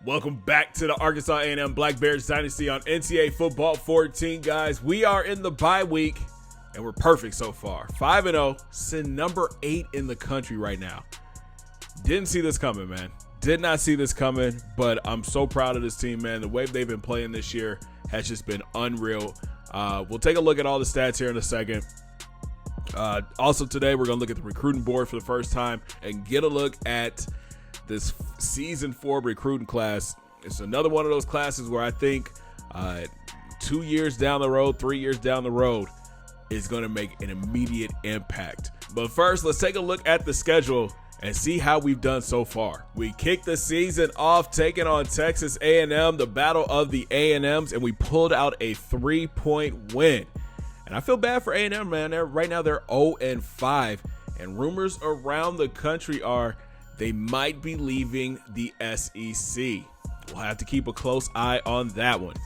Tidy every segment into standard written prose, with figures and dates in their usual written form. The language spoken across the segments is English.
Welcome back to the Arkansas A&M Black Bears Dynasty on NCAA Football 14, guys. We are in the bye week, and we're perfect so far. 5-0, sitting number 8 in the country right now. Didn't see this coming, man. Did not see this coming, but I'm so proud of this team, man. The way they've been playing this year has just been unreal. We'll take a look at all the stats here in a second. Also today, we're going to look at the recruiting board for the first time and get a look at this season 4 recruiting class. It's another one of those classes where I think 2 years down the road, 3 years down the road is going to make an immediate impact. But first, let's take a look at the schedule and see how we've done so far. We kicked the season off taking on Texas A&M, the battle of the A&Ms, and we pulled out a 3-point win. And I feel bad for A&M, man. Right now they're 0-5, and rumors around the country are they might be leaving the SEC. We'll have to keep a close eye on that one.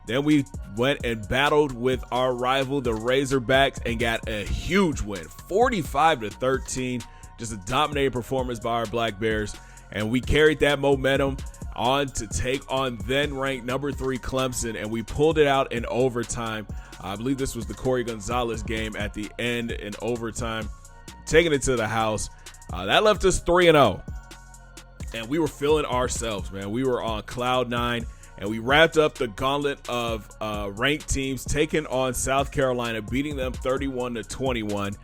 Then we went and battled with our rival, the Razorbacks, and got a huge win, 45-13. Just a dominating performance by our Black Bears. And we carried that momentum on to take on then-ranked number 3 Clemson, and we pulled it out in overtime. I believe this was the Corey Gonzalez game at the end in overtime, taking it to the house. That left us 3-0, and we were feeling ourselves, man. We were on cloud 9, and we wrapped up the gauntlet of ranked teams, taking on South Carolina, beating them 31-21.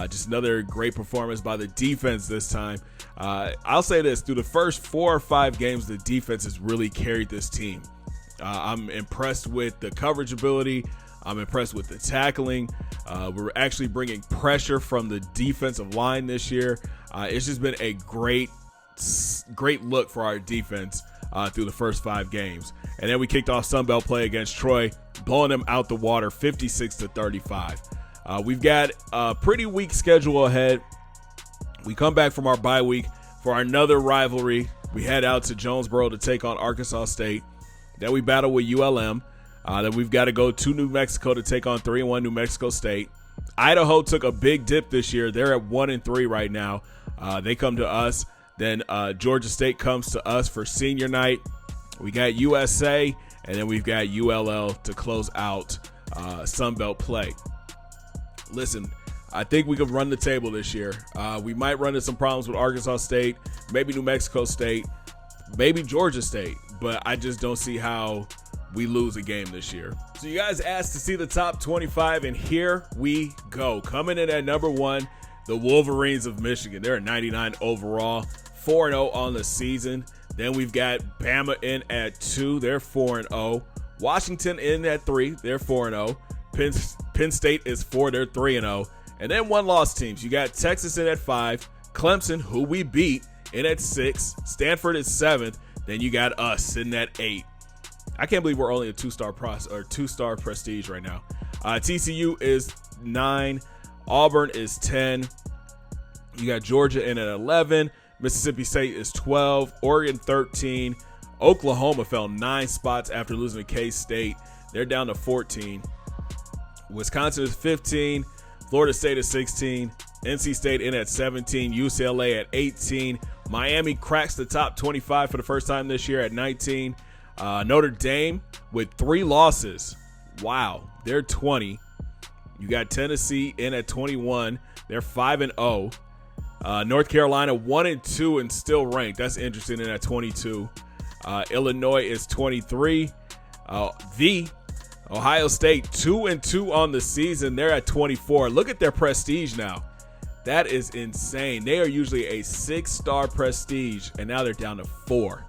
Just another great performance by the defense this time. I'll say this, through the first 4 or 5 games, the defense has really carried this team. I'm impressed with the coverage ability. I'm impressed with the tackling. We're actually bringing pressure from the defensive line this year. It's just been a great look for our defense through the first 5 games. And then we kicked off Sunbelt play against Troy, blowing them out the water 56-35. We've got a pretty weak schedule ahead. We come back from our bye week for another rivalry. We head out to Jonesboro to take on Arkansas State. Then we battle with ULM. Then we've got to go to New Mexico to take on 3-1 New Mexico State. Idaho took a big dip this year. They're at 1-3 right now. They come to us. Then Georgia State comes to us for senior night. We got USA, and then we've got ULL to close out Sunbelt play. Listen, I think we could run the table this year. We might run into some problems with Arkansas State, maybe New Mexico State, maybe Georgia State, but I just don't see how we lose a game this year. So you guys asked to see the top 25, and here we go. Coming in at number 1, the Wolverines of Michigan. They're at 99 overall, 4-0 on the season. Then we've got Bama in at 2. They're 4-0. Washington in at 3. They're 4-0. Penn State is 4. They're 3-0. And then 1-loss teams. You got Texas in at 5. Clemson, who we beat, in at 6. Stanford is 7th. Then you got us sitting at 8. I can't believe we're only a 2-star prestige right now. TCU is 9. Auburn is 10. You got Georgia in at 11. Mississippi State is 12. Oregon 13. Oklahoma fell 9 spots after losing to K-State. They're down to 14. Wisconsin is 15. Florida State is 16. NC State in at 17. UCLA at 18. Miami cracks the top 25 for the first time this year at 19. Notre Dame with 3 losses. Wow, they're 20. You got Tennessee in at 21. They're 5-0. North Carolina 1-2 and still ranked. That's interesting in at 22. Illinois is 23. The Ohio State 2-2 on the season. They're at 24. Look at their prestige now. That is insane. They are usually a 6-star prestige, and now they're down to 4.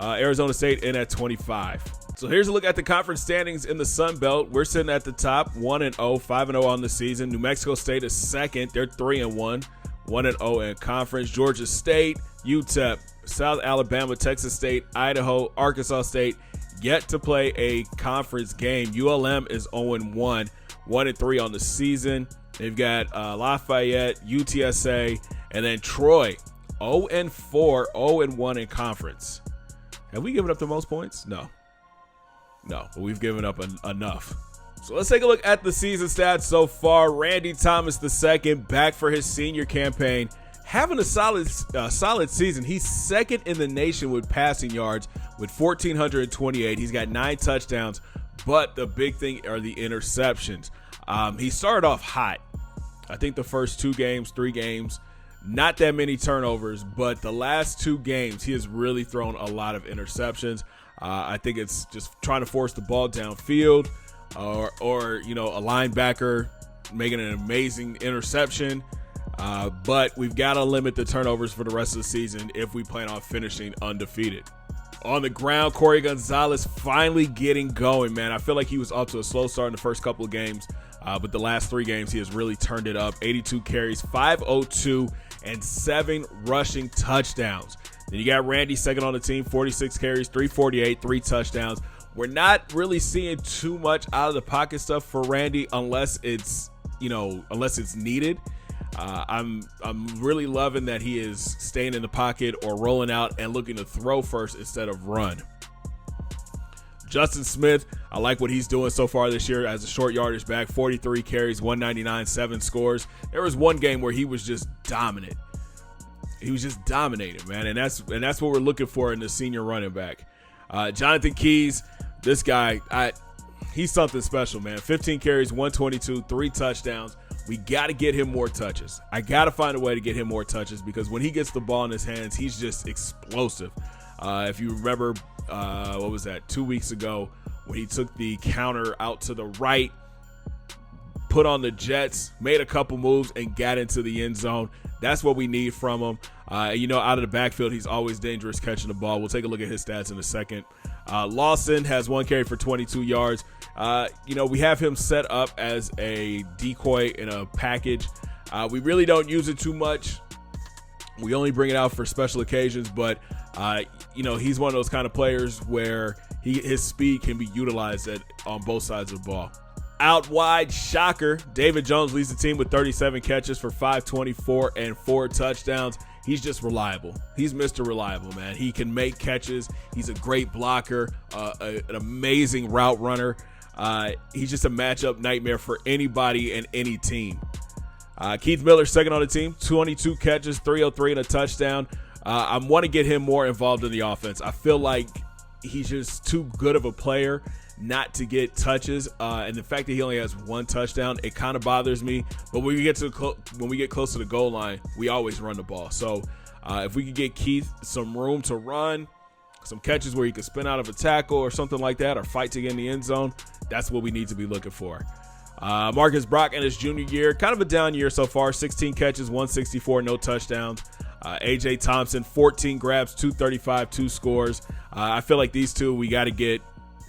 Arizona State in at 25. So here's a look at the conference standings in the Sun Belt. We're sitting at the top, 1-0, 5-0 on the season. New Mexico State is 2nd. They're 3-1, 1-0 in conference. Georgia State, UTEP, South Alabama, Texas State, Idaho, Arkansas State yet to play a conference game. ULM is 0-1, 1-3 on the season. They've got Lafayette, UTSA, and then Troy, 0-4, 0-1 in conference. Have we given up the most points? No, but we've given up enough. So let's take a look at the season stats so far. Randy Thomas II back for his senior campaign having a solid season. He's second in the nation with passing yards with 1,428. He's got 9 touchdowns, but the big thing are the interceptions. He started off hot. I think the first 3 games, not that many turnovers, but the last 2 games, he has really thrown a lot of interceptions. I think it's just trying to force the ball downfield, or a linebacker making an amazing interception. But we've got to limit the turnovers for the rest of the season if we plan on finishing undefeated. On the ground, Corey Gonzalez finally getting going, man. I feel like he was off to a slow start in the first couple of games, but the last 3 games he has really turned it up. 82 carries, 502, and 7 rushing touchdowns. Then you got Randy second on the team, 46 carries, 348, 3 touchdowns. We're not really seeing too much out of the pocket stuff for Randy unless it's needed. I'm really loving that he is staying in the pocket or rolling out and looking to throw first instead of run. Justin Smith, I like what he's doing so far this year as a short yardage back. 43 carries, 199, 7 scores. There was one game where he was just dominant. He was just dominating, man, and that's what we're looking for in the senior running back. Jonathan Keys, this guy, he's something special, man. 15 carries, 122, 3 touchdowns. We got to get him more touches. I got to find a way to get him more touches because when he gets the ball in his hands, he's just explosive. If you remember, 2 weeks ago when he took the counter out to the right, put on the Jets, made a couple moves, and got into the end zone. That's what we need from him. Out of the backfield, he's always dangerous catching the ball. We'll take a look at his stats in a second. Lawson has 1 carry for 22 yards. We have him set up as a decoy in a package. We really don't use it too much. We only bring it out for special occasions, but he's one of those kind of players where his speed can be utilized on both sides of the ball. Out wide, shocker, David Jones leads the team with 37 catches for 524 and 4 touchdowns. He's just reliable. He's Mr. Reliable, man. He can make catches. He's a great blocker, an amazing route runner. He's just a matchup nightmare for anybody and any team. Keith Miller, second on the team, 22 catches, 303 and a touchdown. I want to get him more involved in the offense. I feel like he's just too good of a player not to get touches, and the fact that he only has 1 touchdown, it kind of bothers me. But when we get close to the goal line, we always run the ball. So if we could get Keith some room to run, some catches where he could spin out of a tackle or something like that, or fight to get in the end zone, that's what we need to be looking for. Marcus Brock in his junior year, kind of a down year so far. 16 catches, 164, no touchdowns. AJ Thompson, 14 grabs, 235, 2 scores. I feel like these two we got to get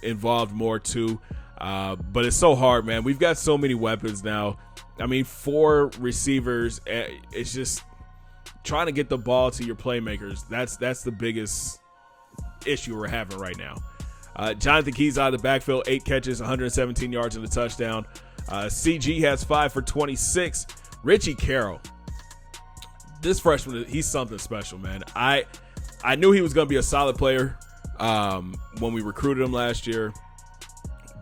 involved more too, but it's so hard, man. We've got so many weapons now. 4 receivers. It's just trying to get the ball to your playmakers. That's the biggest issue we're having right now. Jonathan Keys out of the backfield, 8 catches, 117 yards and a touchdown. CG has 5 for 26. Richie Carroll, this freshman, he's something special, man. I knew he was going to be a solid player when we recruited him last year,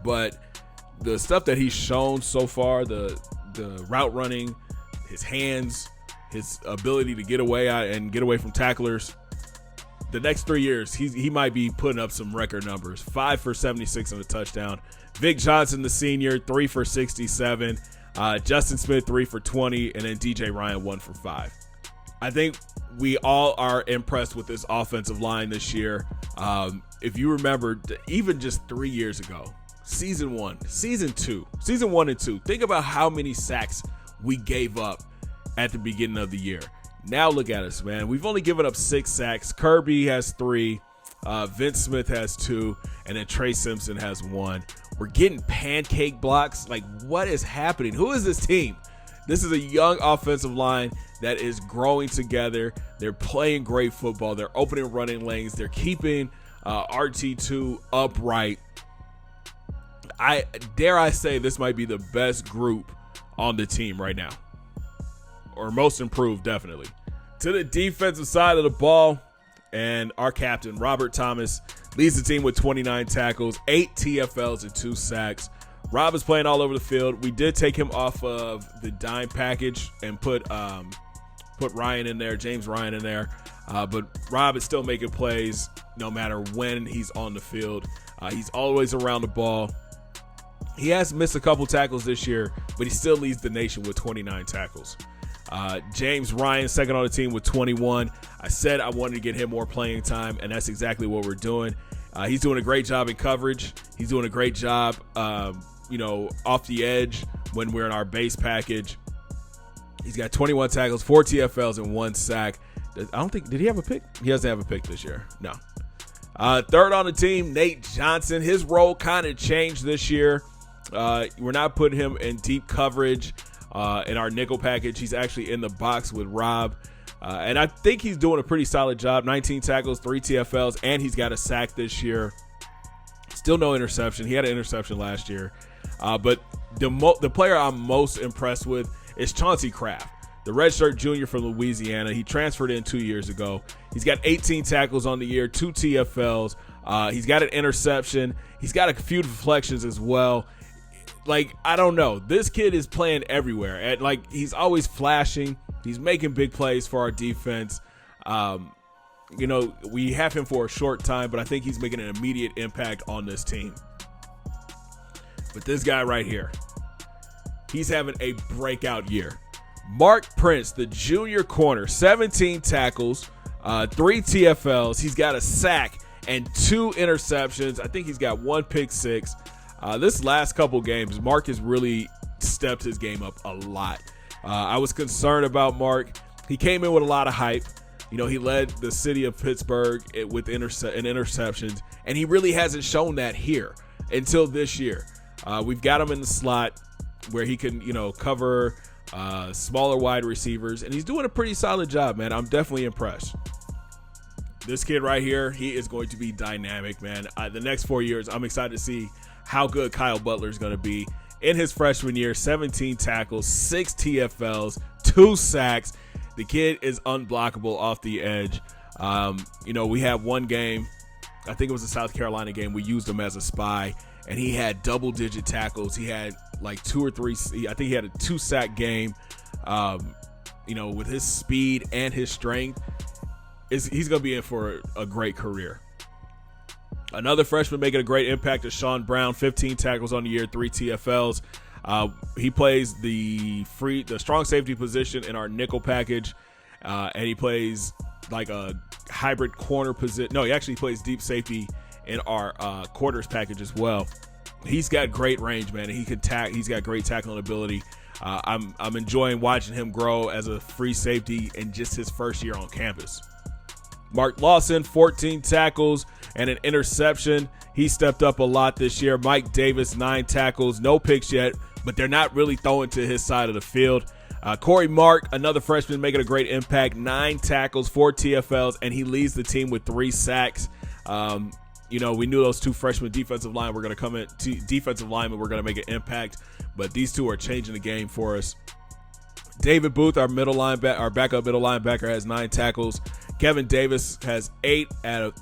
but the stuff that he's shown so far, the route running, his hands, his ability to get away from tacklers, the next 3 years he might be putting up some record numbers. 5 for 76 and a touchdown. Vic Johnson, the senior, 3 for 67. Justin Smith, 3 for 20, and then DJ Ryan, 1 for 5. I think we all are impressed with this offensive line this year. If you remember, even just 3 years ago, season 1 and 2, think about how many sacks we gave up at the beginning of the year. Now look at us, man. We've only given up 6 sacks. Kirby has 3. Vince Smith has 2. And then Trey Simpson has 1. We're getting pancake blocks. Like, what is happening? Who is this team? This is a young offensive line that is growing together. They're playing great football. They're opening running lanes. They're keeping RT2 upright. I dare say this might be the best group on the team right now, or most improved, definitely. To the defensive side of the ball, and our captain, Robert Thomas, leads the team with 29 tackles, 8 TFLs, and 2 sacks. Rob is playing all over the field. We did take him off of the dime package and put put Ryan in there, James Ryan in there. But Rob is still making plays no matter when he's on the field. He's always around the ball. He has missed a couple tackles this year, but he still leads the nation with 29 tackles. James Ryan, second on the team with 21. I said I wanted to get him more playing time, and that's exactly what we're doing. He's doing a great job in coverage. He's doing a great job, off the edge when we're in our base package. He's got 21 tackles, 4 TFLs, and 1 sack. Did he have a pick? He doesn't have a pick this year. No. Third on the team, Nate Johnson. His role kind of changed this year. We're not putting him in deep coverage in our nickel package. He's actually in the box with Rob. And I think he's doing a pretty solid job. 19 tackles, 3 TFLs, and he's got a sack this year. Still no interception. He had an interception last year. But the player I'm most impressed with is Chauncey Craft, the redshirt junior from Louisiana. He transferred in 2 years ago. He's got 18 tackles on the year, 2 TFLs. He's got an interception. He's got a few deflections as well. I don't know. This kid is playing everywhere. And he's always flashing. He's making big plays for our defense. We have him for a short time, but I think he's making an immediate impact on this team. But this guy right here, he's having a breakout year. Mark Prince, the junior corner, 17 tackles, 3 TFLs. He's got a sack and 2 interceptions. I think he's got 1 pick six. This last couple games, Mark has really stepped his game up a lot. I was concerned about Mark. He came in with a lot of hype. He led the city of Pittsburgh with interceptions, and he really hasn't shown that here until this year. We've got him in the slot where he can, cover smaller wide receivers, and he's doing a pretty solid job, man. I'm definitely impressed. This kid right here, he is going to be dynamic, man. The next 4 years, I'm excited to see how good Kyle Butler is going to be. In his freshman year, 17 tackles, 6 TFLs, 2 sacks. The kid is unblockable off the edge. We had one game, I think it was a South Carolina game, we used him as a spy, and he had double-digit tackles. He had 2 or 3, I think he had a 2-sack game. With his speed and his strength, he's going to be in for a great career. Another freshman making a great impact is Sean Brown, 15 tackles on the year, 3 TFLs. He plays the strong safety position in our nickel package, and he plays a hybrid corner position. No, he actually plays deep safety in our quarters package as well. He's got great range, man, and he can he's got great tackling ability. I'm enjoying watching him grow as a free safety in just his first year on campus. Mark Lawson, 14 tackles and an interception. He stepped up a lot this year. Mike Davis, 9 tackles, no picks yet, but they're not really throwing to his side of the field. Corey Mark, another freshman making a great impact, 9 tackles, 4 TFLs, and he leads the team with 3 sacks. We knew those 2 freshman defensive linemen were going to come in. Defensive linemen were going to make an impact, but these 2 are changing the game for us. David Booth, our backup middle linebacker, has 9 tackles. Kevin Davis has 8 out of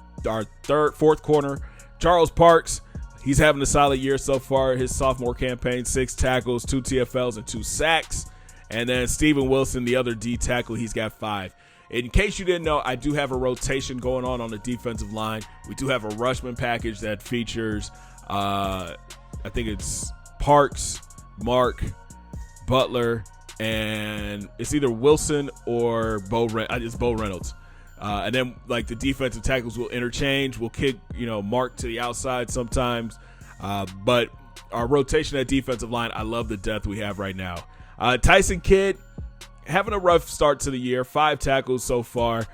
our fourth corner. Charles Parks, he's having a solid year so far. His sophomore campaign, 6 tackles, 2 TFLs, and 2 sacks. And then Steven Wilson, the other D tackle, he's got 5. In case you didn't know, I do have a rotation going on the defensive line. We do have a Rushman package that features, I think it's Parks, Mark, Butler, and it's either Wilson or it's Bo Reynolds. And then the defensive tackles will interchange. We'll kick, Mark to the outside sometimes. But our rotation at defensive line, I love the depth we have right now. Tyson Kidd, having a rough start to the year, 5 tackles so far.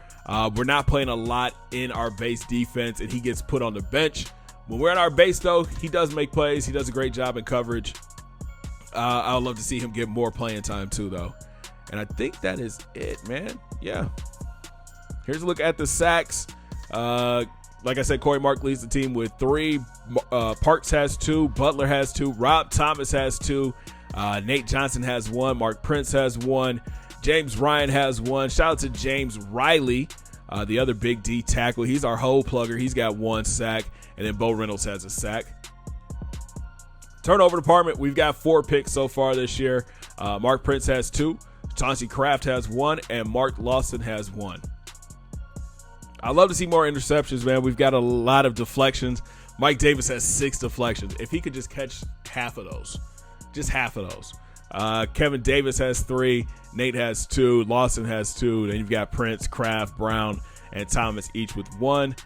We're not playing a lot in our base defense, and he gets put on the bench. When we're in our base, though, he does make plays. He does a great job in coverage. I would love to see him get more playing time, too, though. And I think that is it, man. Yeah. Here's a look at the sacks. Like I said, Corey Mark leads the team with 3. Parks has 2. Butler has 2. Rob Thomas has 2. Nate Johnson has 1. Mark Prince has 1. James Ryan has 1. Shout out to James Riley, the other big D tackle. He's our hole plugger. He's got 1 sack. And then Bo Reynolds has a sack. Turnover department, we've got 4 picks so far this year. Mark Prince has 2. Chauncey Craft has 1, and Mark Lawson has 1. I love to see more interceptions, man. We've got a lot of deflections. Mike Davis has 6 deflections. If he could just catch half of those, just half of those. Kevin Davis has 3. Nate has 2. Lawson has 2. Then you've got Prince, Kraft, Brown, and Thomas each with 1.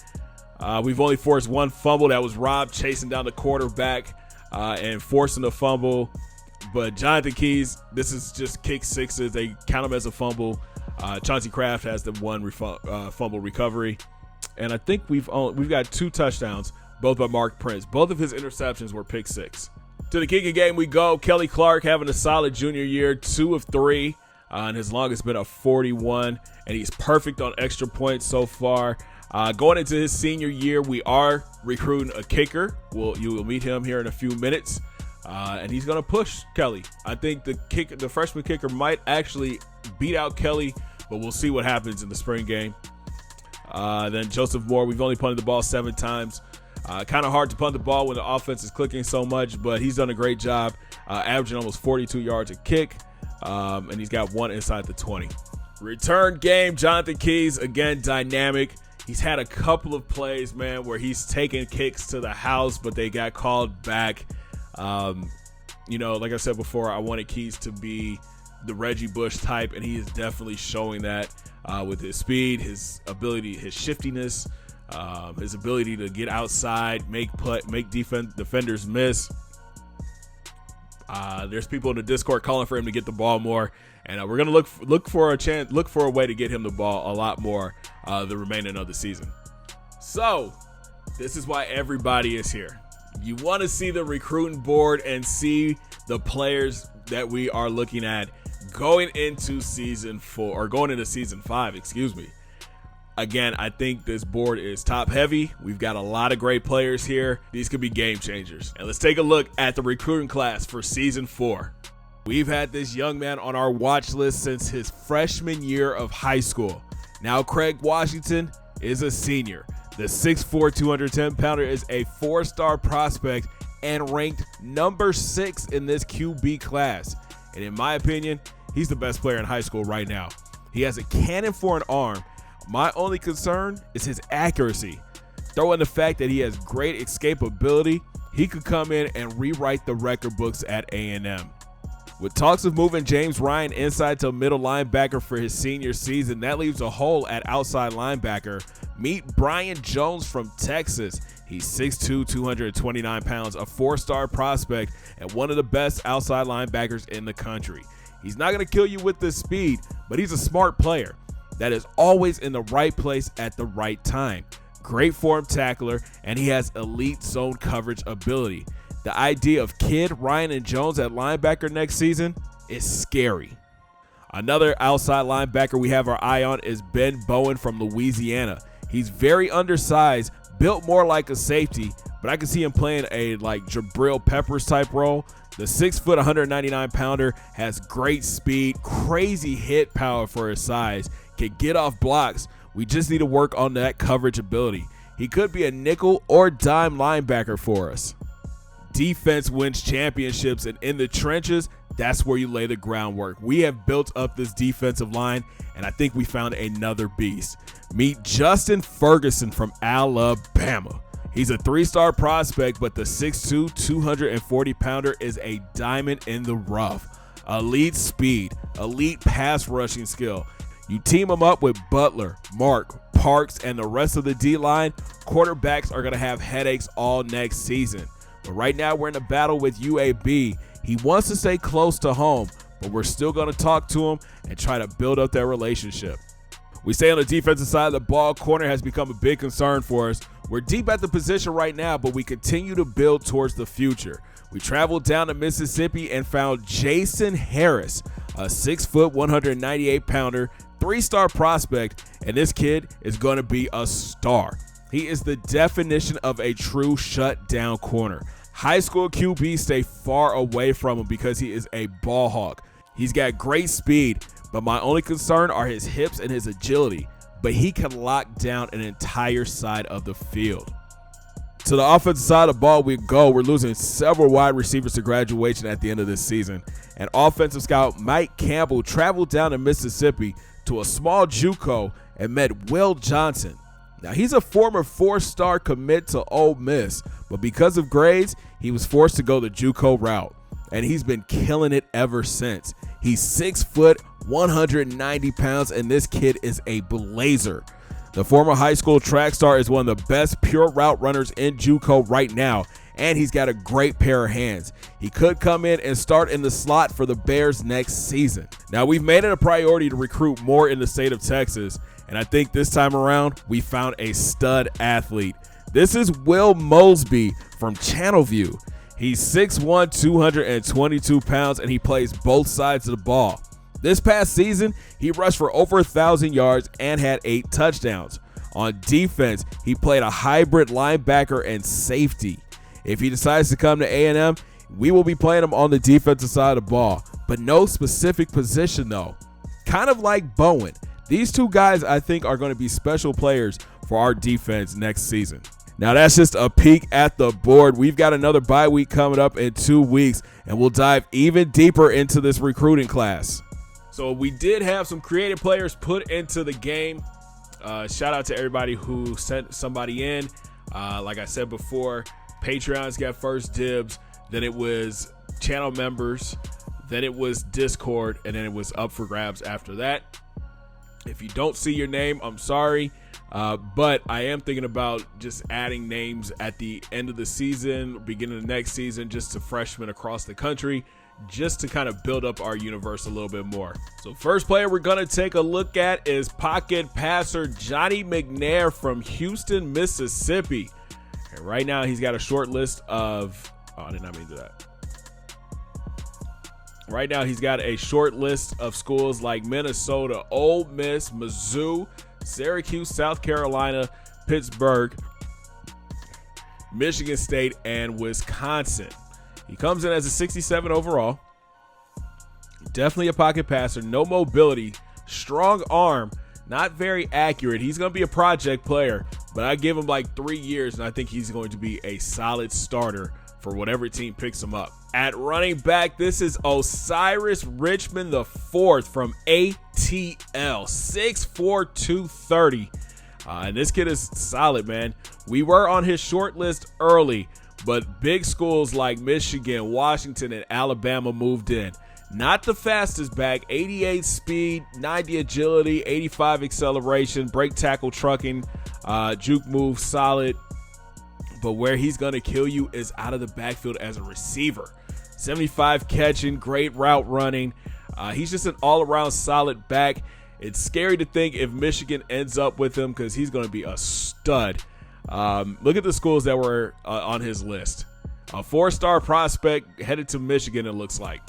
We've only forced 1 fumble. That was Rob chasing down the quarterback and forcing the fumble. But Jonathan Keys, this is just kick sixes. They count them as a fumble. Chauncey Craft has the 1 fumble recovery. And I think we've got 2 touchdowns, both by Mark Prince. Both of his interceptions were pick 6. To the kicking game we go. Kelly Clark having a solid junior year, 2 of 3. And his longest been a 41. And he's perfect on extra points so far. Going into his senior year, we are recruiting a kicker. You will meet him here in a few minutes. And he's going to push Kelly. I think the freshman kicker might actually beat out Kelly, but we'll see what happens in the spring game. Then Joseph Moore, we've only punted the ball 7 times. Kind of hard to punt the ball when the offense is clicking so much, but he's done a great job, averaging almost 42 yards a kick, and he's got 1 inside the 20. Return game, Jonathan Keys, again, dynamic. He's had a couple of plays, man, where he's taken kicks to the house, but they got called back. Like I said before, I wanted Keys to be the Reggie Bush type, and he is definitely showing that with his speed, his ability, his shiftiness, his ability to get outside, make defenders miss. There's people in the Discord calling for him to get the ball more, and we're gonna look for a way to get him the ball a lot more the remaining of the season. So this is why everybody is here. You want to see the recruiting board and see the players that we are looking at going into season 5, excuse me. Again, I think this board is top heavy. We've got a lot of great players here. These could be game changers. And let's take a look at the recruiting class for season 4. We've had this young man on our watch list since his freshman year of high school. Now Craig Washington is a senior. The 6'4", 210-pounder is a 4-star prospect and ranked number 6 in this QB class. And in my opinion, he's the best player in high school right now. He has a cannon for an arm. My only concern is his accuracy. Throw in the fact that he has great escapability, he could come in and rewrite the record books at A&M. With talks of moving James Ryan inside to middle linebacker for his senior season, that leaves a hole at outside linebacker. Meet Brian Jones from Texas. He's 6'2", 229 pounds, a 4-star prospect, and one of the best outside linebackers in the country. He's not going to kill you with the speed, but he's a smart player that is always in the right place at the right time. Great form tackler, and he has elite zone coverage ability. The idea of Kidd, Ryan, and Jones at linebacker next season is scary. Another outside linebacker we have our eye on is Ben Bowen from Louisiana. He's very undersized, built more like a safety, but I can see him playing a Jabril Peppers type role. The 6', 199-pounder has great speed, crazy hit power for his size, can get off blocks. We just need to work on that coverage ability. He could be a nickel or dime linebacker for us. Defense wins championships, and in the trenches, that's where you lay the groundwork. We have built up this defensive line, and I think we found another beast. Meet Justin Ferguson from Alabama. He's a 3-star prospect, but the 6'2", 240-pounder is a diamond in the rough. Elite speed, elite pass rushing skill. You team him up with Butler, Mark, Parks, and the rest of the D-line, quarterbacks are going to have headaches all next season. But right now we're in a battle with UAB. He wants to stay close to home, but we're still going to talk to him and try to build up that relationship. We stay on the defensive side of the ball. Corner has become a big concern for us. We're deep at the position right now, but we continue to build towards the future. We traveled down to Mississippi and found Jason Harris, a 6', 198-pounder, 3-star prospect, and this kid is going to be a star. He is the definition of a true shutdown corner. High school QBs stay far away from him because he is a ball hawk. He's got great speed, but my only concern are his hips and his agility, but he can lock down an entire side of the field. To the offensive side of the ball we go. We're losing several wide receivers to graduation at the end of this season, and offensive scout Mike Campbell traveled down to Mississippi to a small JUCO and met Will Johnson. Now, he's a former 4-star commit to Ole Miss, but because of grades, he was forced to go the JUCO route, and he's been killing it ever since. He's 6 foot, 190 pounds, and this kid is a blazer. The former high school track star is one of the best pure route runners in JUCO right now, and he's got a great pair of hands. He could come in and start in the slot for the Bears next season. Now, we've made it a priority to recruit more in the state of Texas, and I think this time around, we found a stud athlete. This is Will Mosby from Channelview. He's 6'1", 222 pounds, and he plays both sides of the ball. This past season, he rushed for over 1,000 yards and had 8 touchdowns. On defense, he played a hybrid linebacker and safety. If he decides to come to A&M, we will be playing him on the defensive side of the ball, but no specific position though. Kind of like Bowen. These two guys, I think, are going to be special players for our defense next season. Now, that's just a peek at the board. We've got another bye week coming up in 2 weeks, and we'll dive even deeper into this recruiting class. So we did have some creative players put into the game. Shout out to everybody who sent somebody in. Like I said before, Patreons got first dibs. Then it was channel members. Then it was Discord, and then it was up for grabs after that. If you don't see your name, I'm sorry, but I am thinking about just adding names at the end of the season, beginning of the next season, just to freshmen across the country, just to kind of build up our universe a little bit more. So first player we're going to take a look at is pocket passer Johnny Mcnair from Houston, Mississippi. And right now he's got a short list of, I did not mean to do that. Right now, he's got a short list of schools like Minnesota, Ole Miss, Mizzou, Syracuse, South Carolina, Pittsburgh, Michigan State, and Wisconsin. He comes in as a 67 overall. Definitely a pocket passer, no mobility, strong arm, not very accurate. He's going to be a project player, but I give him like 3 years, and I think he's going to be a solid starter for whatever team picks him up. At running back, this is Osiris Richmond IV from ATL, 6'4", 230. And this kid is solid, man. We were on his short list early, but big schools like Michigan, Washington, and Alabama moved in. Not the fastest back, 88 speed, 90 agility, 85 acceleration, break tackle trucking, juke move, solid. But where he's going to kill you is out of the backfield as a receiver. 75 catching, great route running. He's just an all-around solid back. It's scary to think if Michigan ends up with him because he's going to be a stud. Look at the schools that were on his list. A 4-star prospect headed to Michigan, it looks like.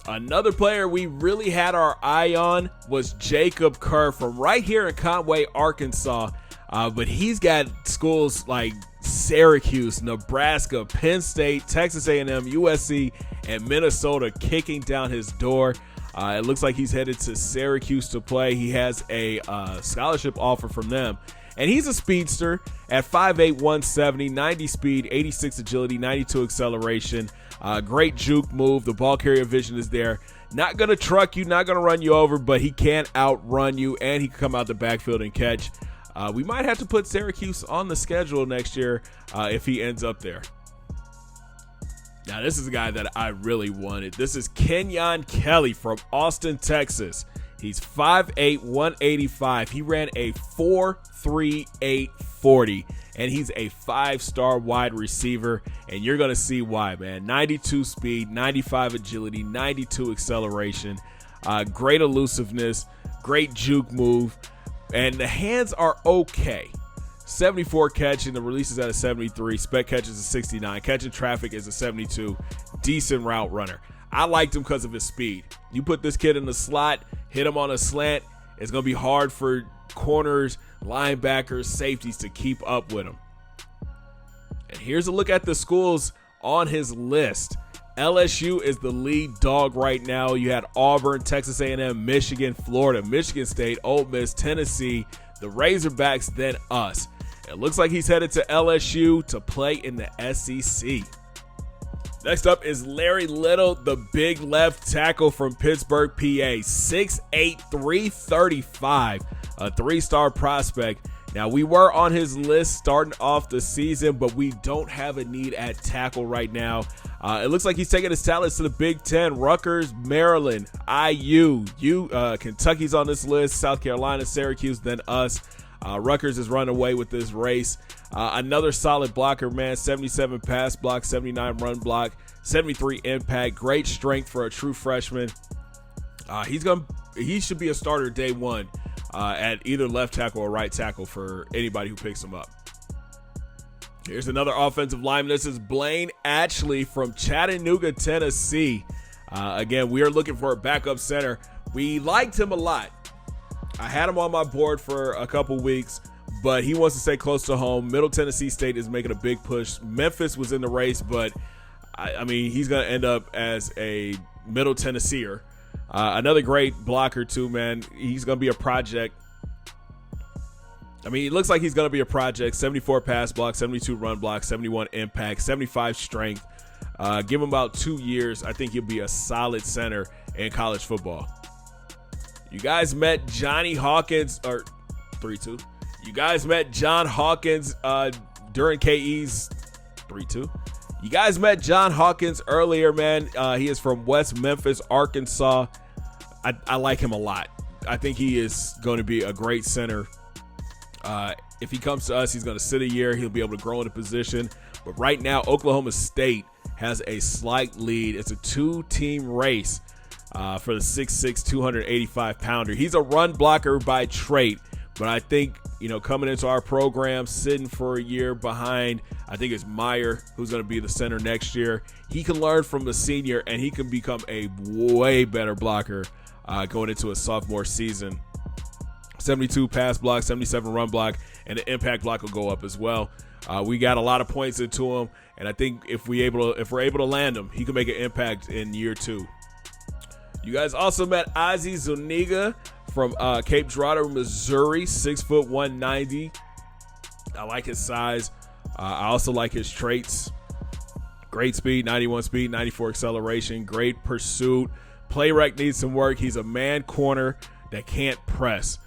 Another player we really had our eye on was Jacob Kerr from right here in Conway, Arkansas. But he's got schools like Syracuse, Nebraska, Penn State, Texas A&M, USC, and Minnesota kicking down his door. It looks like he's headed to Syracuse to play. He has a scholarship offer from them. And he's a speedster at 5'8", 170, 90 speed, 86 agility, 92 acceleration. Great juke move. The ball carrier vision is there. Not going to truck you, not going to run you over, but he can outrun you, and he can come out the backfield and catch. We might have to put Syracuse on the schedule next year if he ends up there. Now, this is a guy that I really wanted. This is Kenyan Kelly from Austin, Texas. He's 5'8", 185. He ran a 4.38 40, and he's a 5-star wide receiver, and you're going to see why, man. 92 speed, 95 agility, 92 acceleration, great elusiveness, great juke move, and the hands are okay. 74 catching, the release is at a 73, spec catches a 69, catching traffic is a 72, decent route runner. I liked him because of his speed. You put this kid in the slot, hit him on a slant, it's going to be hard for corners, linebackers, safeties to keep up with him. And here's a look at the schools on his list. LSU is the lead dog right now. You had Auburn, Texas A&M, Michigan, Florida, Michigan State, Ole Miss, Tennessee, the Razorbacks, then us. It looks like he's headed to LSU to play in the SEC. Next up is Larry Little, the big left tackle from Pittsburgh, PA. 6'8", 335, a 3-star prospect. Now, we were on his list starting off the season, but we don't have a need at tackle right now. It looks like he's taking his talents to the Big Ten. Rutgers, Maryland, IU, Kentucky's on this list, South Carolina, Syracuse, then us. Rutgers is running away with this race. Another solid blocker, man. 77 pass block, 79 run block, 73 impact. Great strength for a true freshman. He should be a starter day one at either left tackle or right tackle for anybody who picks him up. Here's another offensive lineman. This is Blaine Atchley from Chattanooga, Tennessee. Again, we are looking for a backup center. We liked him a lot. I had him on my board for a couple weeks, but he wants to stay close to home. Middle Tennessee State is making a big push. Memphis was in the race, but I mean, he's going to end up as a Middle Tennesseer. Another great blocker too, man. He's going to be a project. I mean, it looks like he's going to be a project. 74 pass block, 72 run block, 71 impact, 75 strength. Give him about 2 years. I think he'll be a solid center in college football. You guys met Johnny Hawkins, or 3-2. You guys met John Hawkins during KE's 3-2. You guys met John Hawkins earlier, man. He is from West Memphis, Arkansas. I like him a lot. I think he is going to be a great center. If he comes to us, he's going to sit a year. He'll be able to grow in a position. But right now, Oklahoma State has a slight lead. It's a 2-team race for the 6'6", 285-pounder. He's a run blocker by trait, but I think, coming into our program, sitting for a year behind, I think it's Meyer, who's going to be the center next year. He can learn from the senior, and he can become a way better blocker going into a sophomore season. 72 pass block, 77 run block, and the impact block will go up as well. We got a lot of points into him, and I think if we're able to land him, he can make an impact in year 2. You guys also met Ozzy Zuniga from Cape Girardeau, Missouri, 6 foot 190. I like his size. I also like his traits. Great speed, 91 speed, 94 acceleration, great pursuit. Play rec needs some work. He's a man corner that can't press.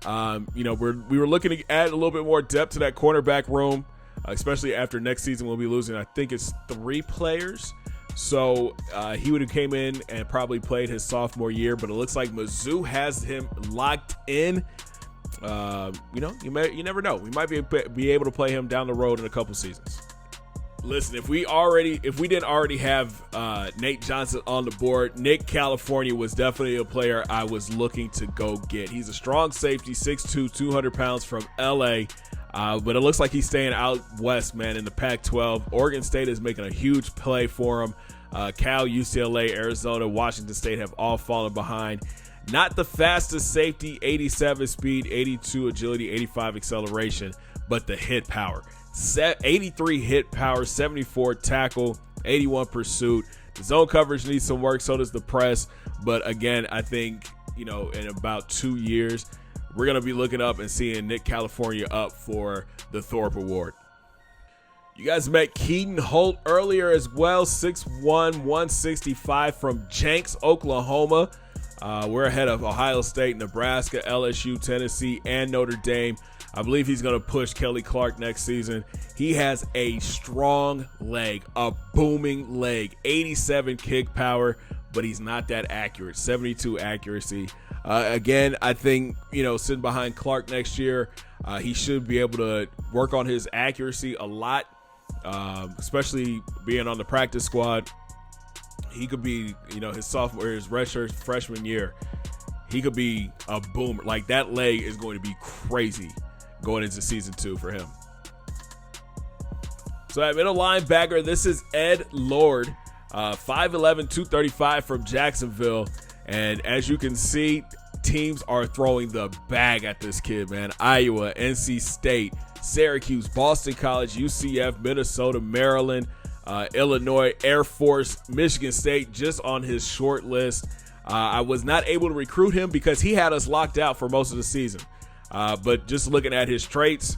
We were looking to add a little bit more depth to that cornerback room, especially after next season we'll be losing, I think it's 3 players. So he would have came in and probably played his sophomore year, but it looks like Mizzou has him locked in. You never know. We might be able to play him down the road in a couple seasons. Listen, if we didn't already have Nate Johnson on the board, Nick California was definitely a player I was looking to go get. He's a strong safety, 6'2", 200 pounds from LA. But it looks like he's staying out west, man, in the Pac-12. Oregon State is making a huge play for him. Cal, UCLA, Arizona, Washington State have all fallen behind. Not the fastest safety, 87 speed, 82 agility, 85 acceleration, but the hit power. 83 hit power, 74 tackle, 81 pursuit. The zone coverage needs some work, so does the press. But again, I think, in about 2 years, we're going to be looking up and seeing Nick California up for the Thorpe Award. You guys met Keaton Holt earlier as well, 6'1", 165 from Jenks, Oklahoma. We're ahead of Ohio State, Nebraska, LSU, Tennessee, and Notre Dame. I believe he's going to push Kelly Clark next season. He has a strong leg, a booming leg, 87 kick power, but he's not that accurate, 72 accuracy. Again, I think, sitting behind Clark next year, he should be able to work on his accuracy a lot, especially being on the practice squad. He could be, his redshirt freshman year, he could be a boomer. Like, that leg is going to be crazy going into season 2 for him. So at middle linebacker, this is Ed Lord, 5'11", 235 from Jacksonville. And as you can see, teams are throwing the bag at this kid, man. Iowa, NC State, Syracuse, Boston College, UCF, Minnesota, Maryland, Illinois, Air Force, Michigan State, just on his short list. I was not able to recruit him because he had us locked out for most of the season. But just looking at his traits,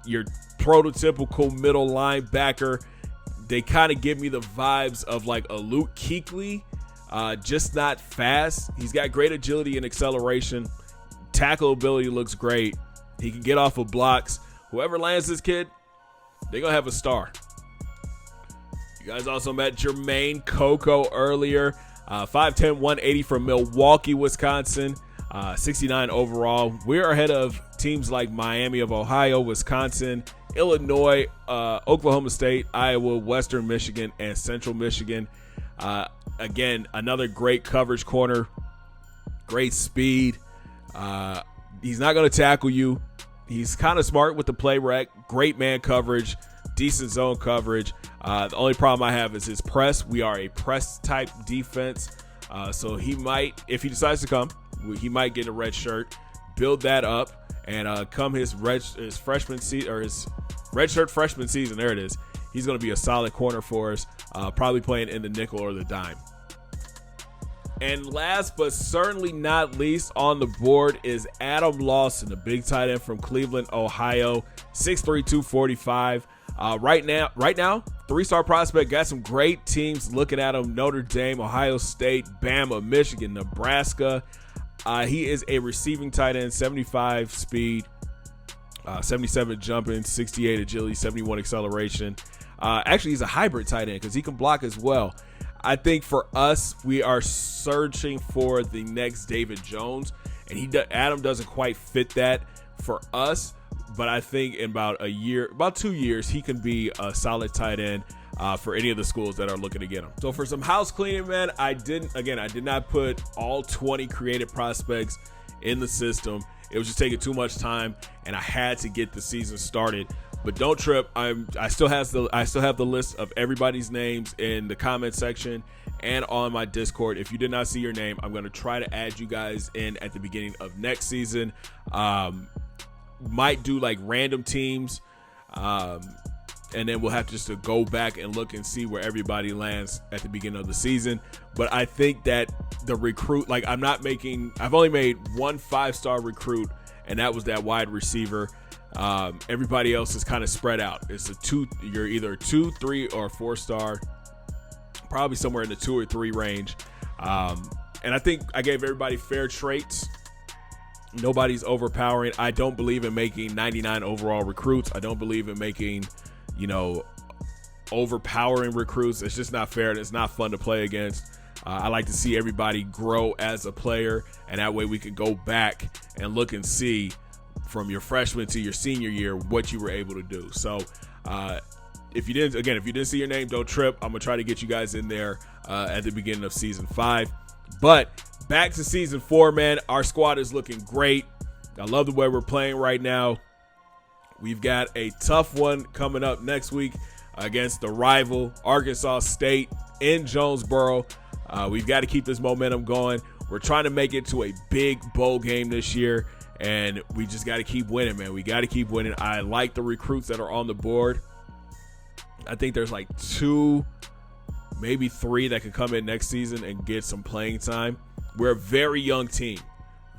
your prototypical middle linebacker, They kind of give me the vibes of like a Luke Kuechly, just not fast. He's got great agility and acceleration. Tackle ability looks great. He can get off of blocks. Whoever lands this kid, they're going to have a star. You guys also met Jermaine Coco earlier. 5'10", 180 from Milwaukee, Wisconsin. 69 overall. We're ahead of teams like Miami of Ohio, Wisconsin, Illinois, Oklahoma State, Iowa, Western Michigan, and Central Michigan. Again, another great coverage corner. Great speed. He's not going to tackle you. He's kind of smart with the play rec. Great man coverage. Decent zone coverage. The only problem I have is his press. We are a press type defense. So he might, if he decides to come, he might get a red shirt, build that up, and come his freshman season, or his red shirt freshman season, there it is. He's going to be a solid corner for us, probably playing in the nickel or the dime. And last but certainly not least on the board is Adam Lawson, the big tight end from Cleveland, Ohio, 6'3", 245. Right now, three-star prospect, got some great teams looking at him: Notre Dame, Ohio State, Bama, Michigan, Nebraska. He is a receiving tight end, 75 speed, 77 jumping, 68 agility, 71 acceleration. Actually, he's a hybrid tight end because he can block as well. I think for us, we are searching for the next David Jones, and Adam doesn't quite fit that for us. But I think in about 2 years, he can be a solid tight end for any of the schools that are looking to get him. So for some house cleaning, man, I did not put all 20 creative prospects in the system. It was just taking too much time, and I had to get the season started. But don't trip. I still have the list of everybody's names in the comment section and on my Discord. If you did not see your name, I'm going to try to add you guys in at the beginning of next season. Might do like random teams, and then we'll have just to go back and look and see where everybody lands at the beginning of the season. But I think that the recruit, like I've only made one 5-star recruit, and that was that wide receiver. Everybody else is kind of spread out. You're either 2, 3, or 4-star, probably somewhere in the 2 or 3 range. And I think I gave everybody fair traits. Nobody's overpowering. I don't believe in making 99 overall recruits. I don't believe in making, overpowering recruits. It's just not fair, and it's not fun to play against. I like to see everybody grow as a player, and that way we can go back and look and see from your freshman to your senior year what you were able to do. So if you didn't see your name, don't trip. I'm gonna try to get you guys in there at the beginning of season 5. But back to season 4, man. Our squad is looking great. I love the way we're playing right now. We've got a tough one coming up next week against the rival Arkansas State in Jonesboro. We've got to keep this momentum going. We're trying to make it to a big bowl game this year, and we just got to keep winning, man. We got to keep winning. I like the recruits that are on the board. I think there's like 2, maybe 3 that could come in next season and get some playing time. We're a very young team.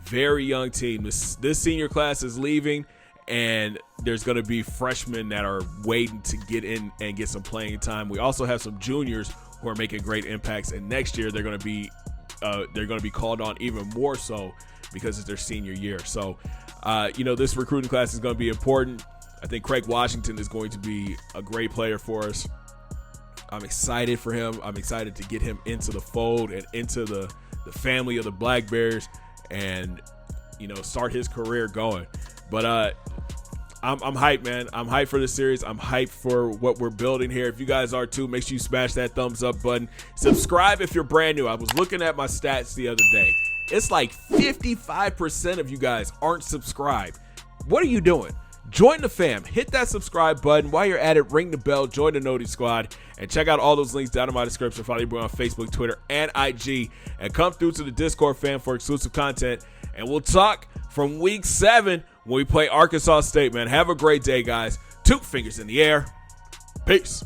Very young team. This senior class is leaving, and there's going to be freshmen that are waiting to get in and get some playing time. We also have some juniors who are making great impacts, and next year they're going to be called on even more so because it's their senior year. So, this recruiting class is going to be important. I think Craig Washington is going to be a great player for us. I'm excited for him. I'm excited to get him into the fold and into the family of the Black Bears and, start his career going. But I'm hyped, man. I'm hyped for this series. I'm hyped for what we're building here. If you guys are too, make sure you smash that thumbs up button. Subscribe if you're brand new. I was looking at my stats the other day. It's like 55% of you guys aren't subscribed. What are you doing? Join the fam. Hit that subscribe button. While you're at it, ring the bell, join the Noti Squad, and check out all those links down in my description. Follow your boy on Facebook, Twitter, and IG. And come through to the Discord fam for exclusive content. And we'll talk from week 7 when we play Arkansas State, man. Have a great day, guys. 2 fingers in the air. Peace.